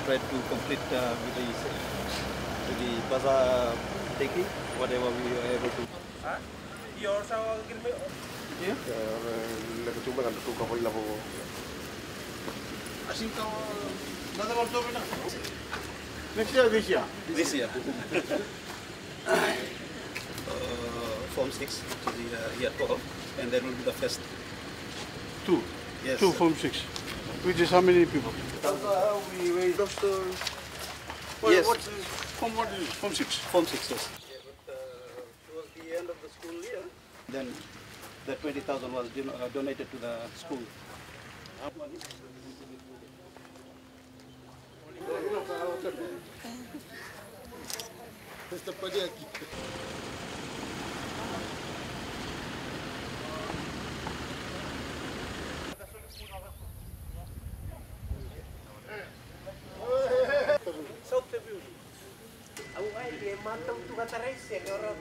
tried to complete with the bazaar taking whatever we were able to. Yeah. Lepas cuma kan tu kau boleh lalu. Asyik kau nada waktu mana? Next year, this year. This year. Form 6 to the year 12, and then will be the first. Two. Yes. Two form 6. Which is how many people? We wait. Yes. What is form? What is form 6? Form 6, yes. Yeah, but towards the end of the school year, then the 20,000 was donated to the school. Esta pode aqui. South view. Ang ay, mantang tu kata race, orang